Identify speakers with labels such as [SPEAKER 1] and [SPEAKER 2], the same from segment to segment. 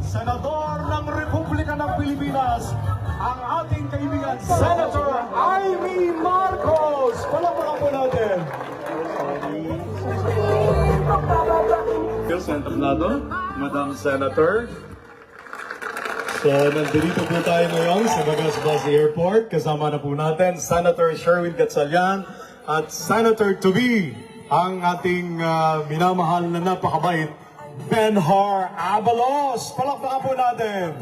[SPEAKER 1] Senador ng Republika ng Pilipinas, ang ating kaibigan, Senator Amy Marcos. Palakpakan po natin. Senator Nado, Madam Senator. So, nandito po tayo ngayon sa Bagasbas Airport. Kasama na po natin Senator Sherwin Gatchalian at Senator to be ang ating minamahal na napakabait, Benhar Abalos. Palakpakan po natin.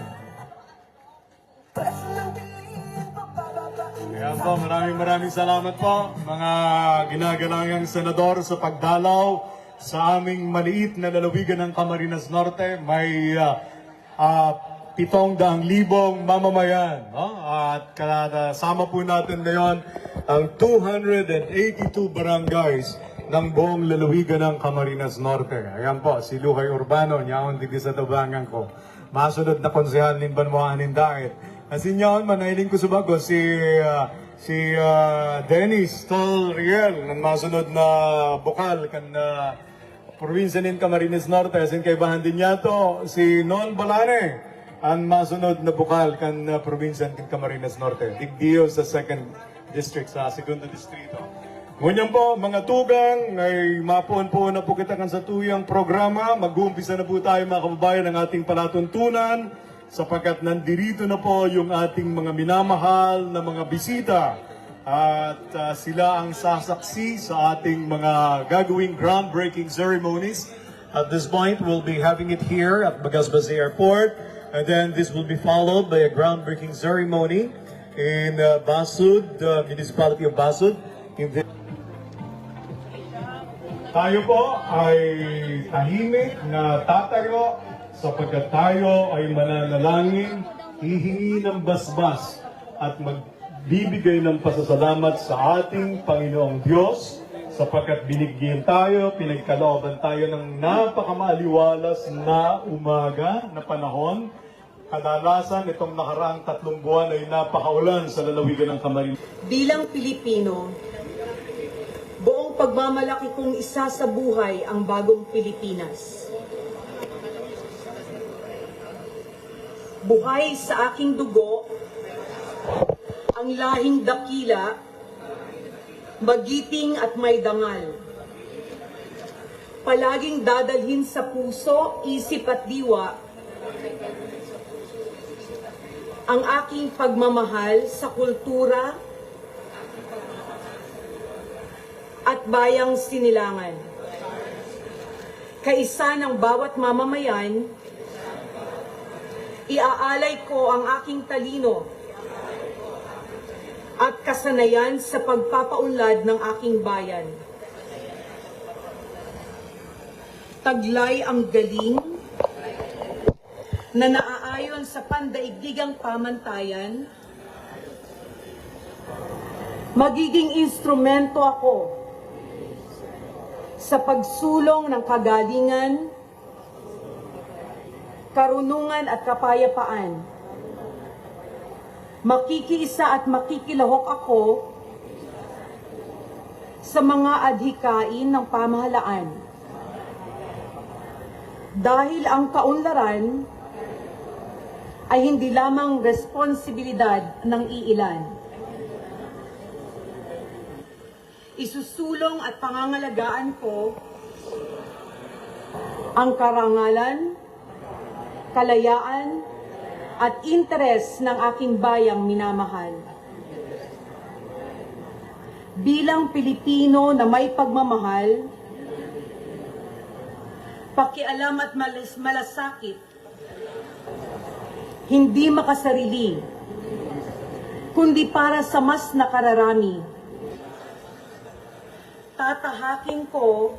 [SPEAKER 1] Kaya po, maraming salamat po mga ginagalangang senador sa pagdalaw sa aming maliit na lalawigan ng Camarines Norte. May 700,000 mamamayan. No? At kasama po natin ngayon ang 282 barangays ng buong lalawigan ng Camarines Norte. Ayan po, si Luhay Urbano, nyaon digdi sa tabangan ko. Masunod na konsehal ng Banwaan ng Dait. Kasi nyaon, manailing ko sa bago, si Dennis Tol Riel, ng masunod na bukal, kan probinsya ng Camarines Norte. Asin kay bahan din niya to, si Non Balane, ang masunod na bukal, kan probinsya ng Camarines Norte. Digdiyo sa 2nd District, sa 2nd Distrito. Ngunyan po, mga tugang, ay mapuan-puan na po kita kan sa tuyang programa. Mag-uumpisa na po tayo mga kababayan ng ating palatuntunan sapagkat nandirito na po yung ating mga minamahal na mga bisita. At sila ang sasaksi sa ating mga gagawing groundbreaking ceremonies. At this point, we'll be having it here at Bagasbas Airport. And then this will be followed by a groundbreaking ceremony in Basud, Municipality of Basud. Tayo po ay tahimik na tatayo sapagkat tayo ay mananalangin, hihingi ng basbas at magbibigay ng pasasalamat sa ating Panginoong Diyos sapagkat binigyan tayo, pinagkalooban tayo ng napakamaliwalas na umaga na panahon. Kadalasan itong nakaraang 3 buwan ay napakaulan sa lalawigan ng Camarines.
[SPEAKER 2] Bilang Pilipino, buong pagmamalaki kong isa sa buhay ang bagong Pilipinas. Buhay sa aking dugo, ang lahing dakila, magiting at may dangal. Palaging dadalhin sa puso, isip at diwa ang aking pagmamahal sa kultura at bayang sinilangan. Kaisa ng bawat mamamayan, iaalay ko ang aking talino at kasanayan sa pagpapaunlad ng aking bayan. Taglay ang galing na naaayon sa pandaigdigang pamantayan. Magiging instrumento ako sa pagsulong ng kagalingan, karunungan at kapayapaan. Makikiisa at makikilahok ako sa mga adhikain ng pamahalaan. Dahil ang kaunlaran ay hindi lamang responsibilidad ng iilan. Isusulong at pangangalagaan ko ang karangalan, kalayaan, at interes ng aking bayang minamahal. Bilang Pilipino na may pagmamahal, pakialam at malasakit, hindi makasarili, kundi para sa mas nakararami. Tatahakin ko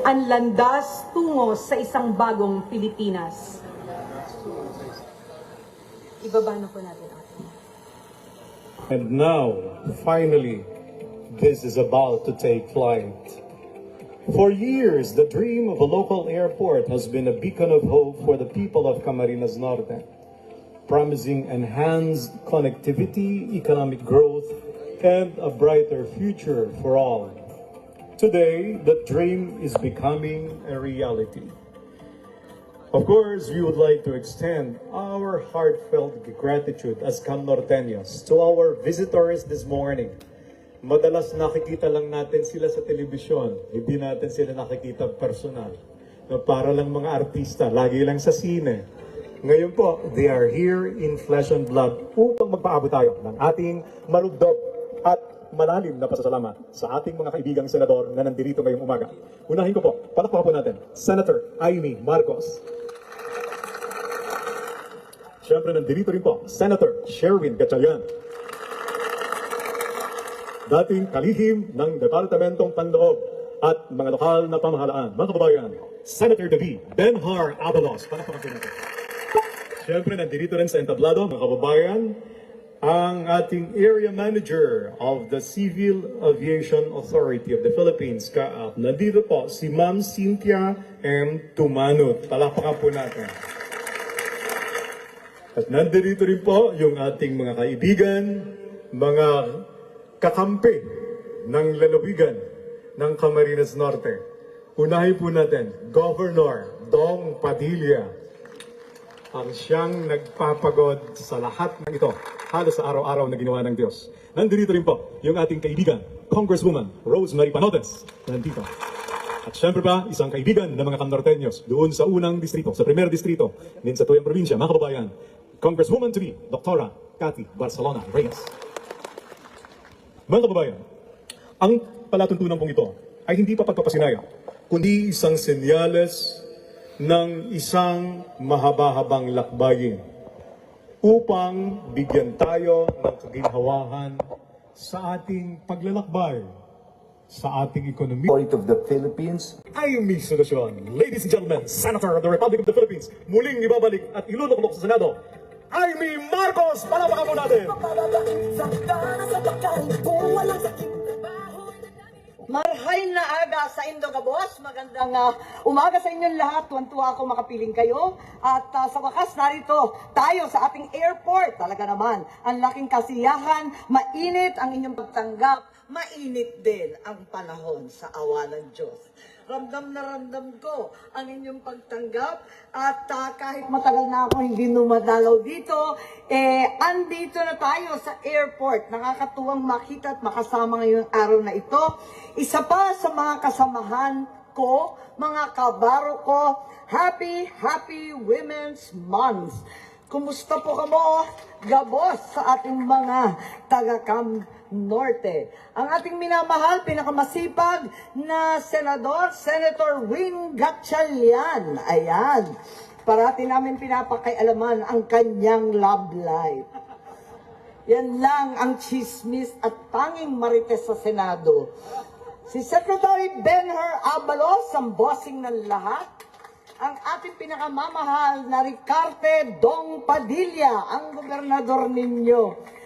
[SPEAKER 2] ang landas tungo sa isang bagong Pilipinas. Ibaba na po natin atin.
[SPEAKER 1] And now, finally, this is about to take flight. For years, the dream of a local airport has been a beacon of hope for the people of Camarines Norte, promising enhanced connectivity, economic growth, and a brighter future for all. Today, the dream is becoming a reality. Of course, we would like to extend our heartfelt gratitude as Camnorteños to our visitors this morning. Madalas nakikita lang natin sila sa telebisyon, hindi natin sila nakikita personal. Na para lang mga artista, lagi lang sa sine. Ngayon po, they are here in flesh and blood upang magpaabot tayo ng ating malugdog at malalim na pasasalamat sa ating mga kaibigang senador na nandito ngayong umaga. Unahin ko po, palakpakan po natin, Senator Amy Marcos. Siyempre, nandito rin po, Senator Sherwin Gatchalian. Dating kalihim ng Departamentong Panloob at mga lokal na pamahalaan. Mga kababayan, Senator David Benhar Abalos. Palakpakan po natin. Siyempre, nandito rin sa entablado, mga kababayan, ang ating Area Manager of the Civil Aviation Authority of the Philippines, CAAP. Nandito po si Ma'am Cynthia M. Tumanut. Palakpakan po natin. At nandito rin po yung ating mga kaibigan, mga kakampi ng lalawigan ng Camarines Norte. Unahin po natin, Governor Dong Padilla, ang siyang nagpapagod sa lahat ng ito, halos sa araw-araw na ginawa ng Diyos. Nandito rin po yung ating kaibigan, Congresswoman Rosemary Panotes, nandito. At syempre pa, isang kaibigan ng mga Camnorteños doon sa unang distrito, sa primer distrito, din sa Tuyang Probinsya, mga kababayan, Congresswoman to be, Dr. Cathy Barcelona Reyes. Mga kababayan, ang palatuntunan pong ito ay hindi pa pagpapasinaya, kundi isang senyales ng isang mahaba-habang lakbayin upang bigyan tayo ng kaginhawahan sa ating paglalakbay, sa ating ekonomiya
[SPEAKER 3] of the Philippines.
[SPEAKER 1] ay may solusyon. Ladies and gentlemen, Senator of the Republic of the Philippines, muling ibabalik at iluluklok sa Senado, Amy Marcos! Palapakan mo natin!
[SPEAKER 4] Marhay na aga sa Indogabos. Magandang umaga sa inyong lahat. Tuwan-tuwa ako makapiling kayo. At sa wakas, narito tayo sa ating airport. Talaga naman, ang laking kasiyahan. Mainit ang inyong pagtanggap. Mainit din ang panahon sa awa ng Diyos. Ramdam na ramdam ko ang inyong pagtanggap at kahit matagal na ako hindi numadalaw dito, andito na tayo sa airport. Nakakatuwang makita at makasama ngayong araw na ito. Isa pa sa mga kasamahan ko, mga kabaro ko, Happy Women's Month. Kumusta po kamo, gabos sa ating mga taga-Cam Norte. Ang ating minamahal, pinakamasipag na senador, Senator Wing Gatchalian. Ayan. Parati namin pinapakialaman ang kanyang love life. Yan lang ang chismis at tanging marites sa Senado. Si Secretary Benhar Abalos, ang bossing ng lahat. Ang ating pinakamamahal na Ricarte Dong Padilla, ang gobernador ninyo.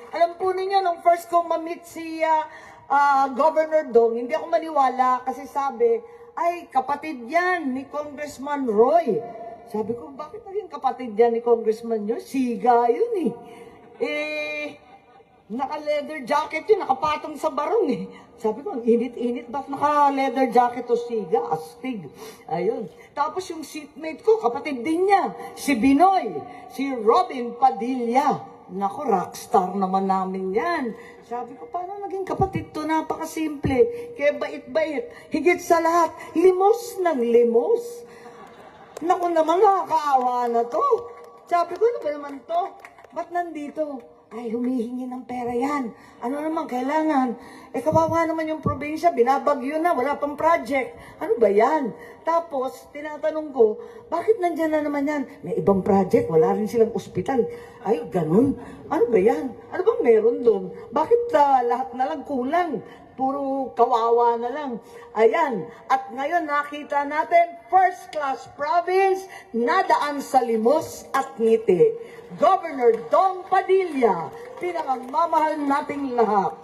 [SPEAKER 4] Alam po ninyo, nung first ko ma-meet si Governor Dong, hindi ako maniwala kasi sabi, ay kapatid yan ni Congressman Roy. Sabi ko, bakit naging kapatid yan ni Congressman yun? Siga yun naka-leather jacket yun, nakapatong sa barong Sabi ko, ang init-init, ba't naka-leather jacket o siga? Astig. Ayun. Tapos yung seatmate ko, kapatid din niya, si Binoy, si Robin Padilla. Nako, rockstar naman namin yan. Sabi ko, paano naging kapatid to? Napakasimple. Kaya bait-bait. Higit sa lahat, limos ng limos. Naku naman, nakakaawa na to. Sabi ko, ano ba naman to? Ba't nandito? Ay, humihingi ng pera yan. Ano naman, kailangan. Kawawa naman yung probinsya, binabagyo na, wala pang project. Ano ba yan? Tapos, tinatanong ko, bakit nandyan na naman yan? May ibang project, wala rin silang ospital. Ay, ganun. Ano ba yan? Ano bang meron doon? Bakit lahat na lang kulang? puro kawawa na lang. Ayan, at ngayon nakita natin, first class province, nadaan sa limos at ngiti. Governor Dong Padilla, pinangamamahal nating lahat.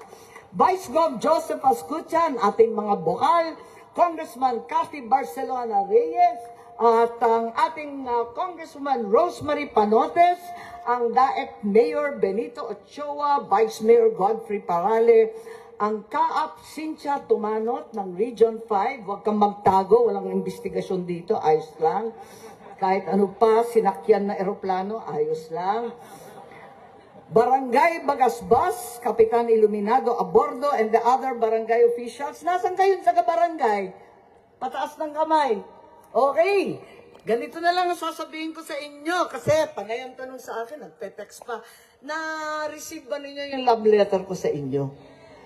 [SPEAKER 4] Vice Gov Joseph Ascutian, ating mga bokal, Congressman Cathy Barcelona Reyes, at ang ating Congresswoman Rosemary Panotes, ang Daet Mayor Benito Ochoa, Vice Mayor Godfrey Parale, ang Kaap Cynthia Tumanot ng Region 5, huwag kang magtago, walang investigasyon dito, ayos lang. Kahit ano pa, sinakyan na eroplano, ayos lang. Barangay Bagasbas, Kapitan Iluminado Abordo, and the other barangay officials. Nasaan kayo sa barangay? Pataas ng kamay. Okay. Ganito na lang ang sasabihin ko sa inyo. Kasi panay ang tanong sa akin, nagpe-text pa. Na-receive ba ninyo yung love letter ko sa inyo?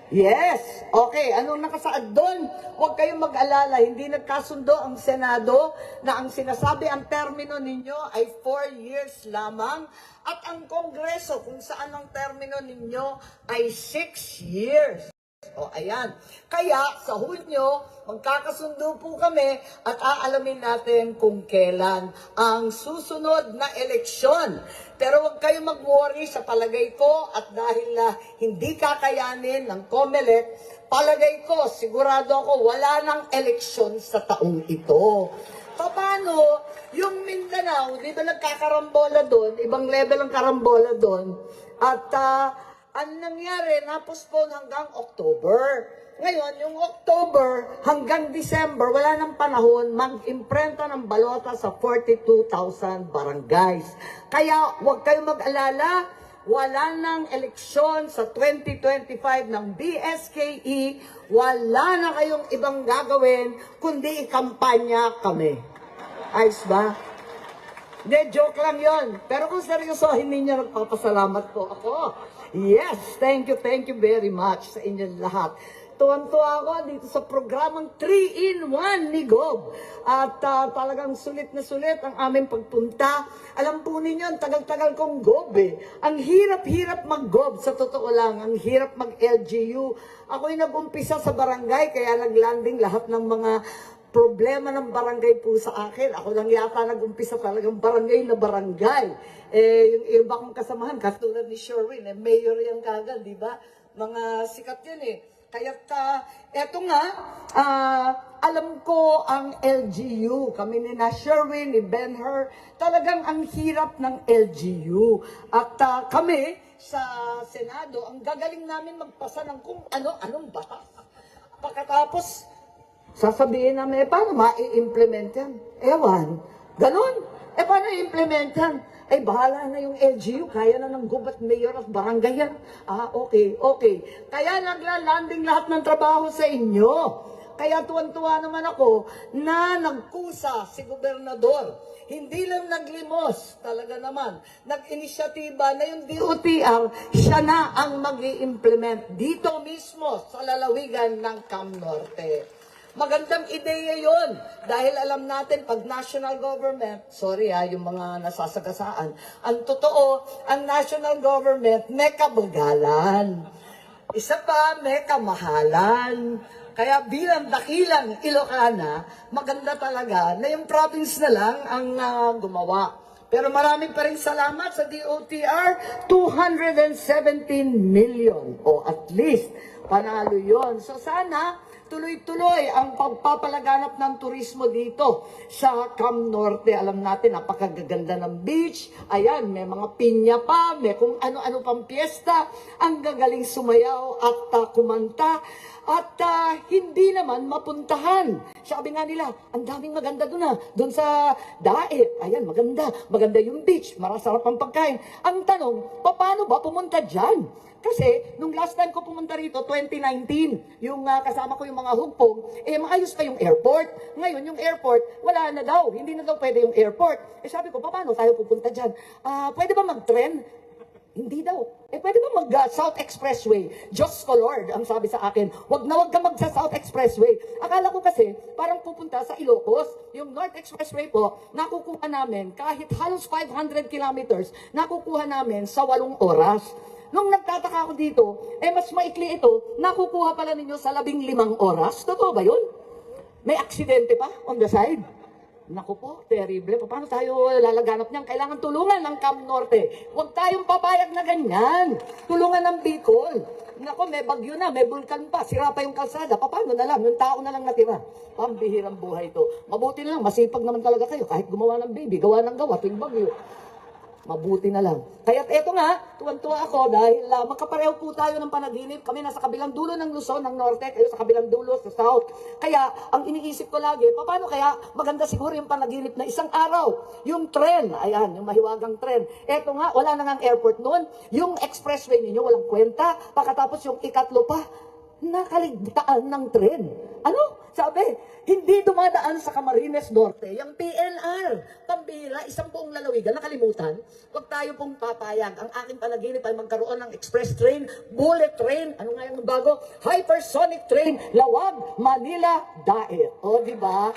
[SPEAKER 4] Yes. Okay. Anong nakasaad doon? Huwag kayong mag-alala. Hindi nagkasundo ang Senado na ang sinasabi ang termino ninyo ay 4 years lamang. At ang Kongreso, kung saan ang termino ninyo ay 6 years. O ayan. Kaya sa Hunyo, magkakasundo po kami at aalamin natin kung kailan ang susunod na eleksyon. Pero huwag kayong mag-worry sa palagay ko at dahil hindi kakayanin ng COMELEC, palagay ko, sigurado ako, wala nang eleksyon sa taong ito. Paano yung Mindanao, di ba nagkakarambola doon, ibang level ang karambola doon, at ang nangyari, na-postpone hanggang October. Ngayon, yung October hanggang December, wala nang panahon, mag-imprenta ng balota sa 42,000 barangays. Kaya huwag kayong mag-alala, wala nang eleksyon sa 2025 ng BSKE, wala na kayong ibang gagawin, kundi ikampanya kami. Ayos ba? Hindi, joke lang yon. Pero kung seryosohin ninyo, nagpapasalamat po ako. Yes, thank you very much sa inyong lahat. Tuwan-tuwa ako dito sa programang 3-in-1 ni Gob. At talagang sulit na sulit ang aming pagpunta. Alam po ninyo, ang tagal-tagal kong Gob eh. Ang hirap-hirap mag-Gob, sa totoo lang. Ang hirap mag-LGU. Ako'y nag-umpisa sa barangay, kaya nag-landing lahat ng mga problema ng barangay po sa akin. Ako lang yata nag-umpisa talagang barangay na barangay. Yung iba kong kasamahan, katulad ni Sherwin, mayor yan kagad, di ba? Mga sikat yan eh. Kaya eto nga, alam ko ang LGU. Kami ni na Sherwin, ni Ben-Hur, talagang ang hirap ng LGU. At kami sa Senado, ang gagaling namin magpasa ng kung ano-anong batas. Pagkatapos, sasabihin namin, paano ma-i-implement yan? Ewan. Ganon. Paano i-implement yan? Bahala na yung LGU. Kaya na ng gubat mayor at barangay yan. Okay. Kaya nagla-landing lahat ng trabaho sa inyo. Kaya tuwan-tuwa naman ako na nagkusa si gobernador. Hindi lang naglimos, talaga naman. Nag-inisyatiba na yung DOTR, siya na ang mag-i-implement dito mismo sa lalawigan ng Cam Norte. Magandang ideya yon dahil alam natin pag national government, yung mga nasasagasaan, ang totoo, ang national government may kabagalan. Isa pa, may kamahalan. Kaya bilang dakilang Ilocana, maganda talaga na yung province na lang ang gumawa. Pero maraming pa rin salamat sa DOTR, 217 million o at least panalo yon. So sana tuloy-tuloy ang pagpapalaganap ng turismo dito sa Cam Norte. Alam natin, napakagaganda ng beach. Ayan, may mga pinya pa, may kung ano-ano pang piyesta. Ang gagaling sumayaw at kumanta. At hindi naman mapuntahan. Sabi nga nila, ang daming maganda doon sa Daet. Ayan, maganda. Maganda yung beach, marasarap ang pagkain. Ang tanong, paano ba pumunta dyan? Kasi, nung last time ko pumunta rito, 2019, yung kasama ko yung mga hugpong, maayos pa yung airport. Ngayon, yung airport, wala na daw. Hindi na daw pwede yung airport. Sabi ko, paano tayo pupunta dyan? Pwede ba mag-tren? Hindi daw. Pwede ba mag-South Expressway? Diyos ko Lord, ang sabi sa akin, wag ka mag-South Expressway. Akala ko kasi, parang pupunta sa Ilocos. Yung North Expressway po, nakukuha namin, kahit halos 500 kilometers, nakukuha namin sa 8 oras. Nung nagtataka ako dito, mas maikli ito, nakukuha pala ninyo sa 15 oras. Totoo ba yun? May aksidente pa on the side? Naku po, terrible. Paano tayo lalaganap niyan? Kailangan tulungan ng Cam Norte. Huwag tayong papayag na ganyan. Tulungan ng Bicol. Naku, may bagyo na, may bulkan pa. Sira pa yung kalsada. Paano na lang? Yung tao na lang natira. Pambihirang buhay ito. Mabuti na lang, masipag naman talaga kayo. Kahit gumawa ng baby, gawa ng gawa, tuwing bagyo. Mabuti na lang. Kaya't eto nga, tuwan-tuwa ako dahil magkapareho po tayo ng panaginip. Kami nasa kabilang dulo ng Luzon, ng Norte, kayo sa kabilang dulo, sa South. Kaya, ang iniisip ko lagi, paano kaya maganda siguro yung panaginip na isang araw, yung tren, ayan, yung mahiwagang tren. Eto nga, wala na ngang airport noon. Yung expressway ninyo, walang kwenta. Pagkatapos yung ikatlo pa, nakaligtaan ng tren. Ano? Sabi, hindi dumadaan sa Camarines Norte, yung PNR. Pambira, isang buong lalawigan, nakalimutan. Huwag tayo pong papayag. Ang aking panaginip ay magkaroon ng express train, bullet train, ano nga yung bago? Hypersonic train, Lawag, Manila, Daet. O, di ba?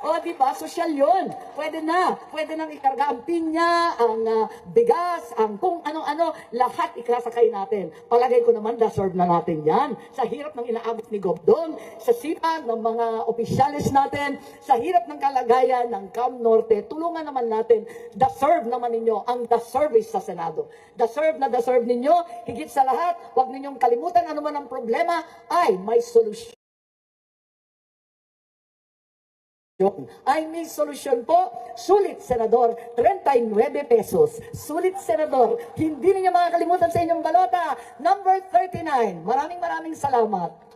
[SPEAKER 4] O, di ba? Sosyal yun. Pwede na. Pwede nang ikarga ang pinya, ang bigas, ang kung ano-ano. Lahat ikasakay natin. Palagay ko naman, deserve na natin yan. Sa hirap ng inaabot ni Gobdon, sa sipag ng mga opisyalis natin, sa hirap ng kalagayan ng Cam Norte, tulungan naman natin. Deserve naman ninyo ang the service sa Senado. Deserve na deserve ninyo. Higit sa lahat, huwag ninyong kalimutan ano man ang problema, ay may solusyon. Ay may solusyon po. Sulit, Senador, 39 pesos. Sulit, Senador. Hindi ninyo makakalimutan sa inyong balota. Number 39. Maraming salamat.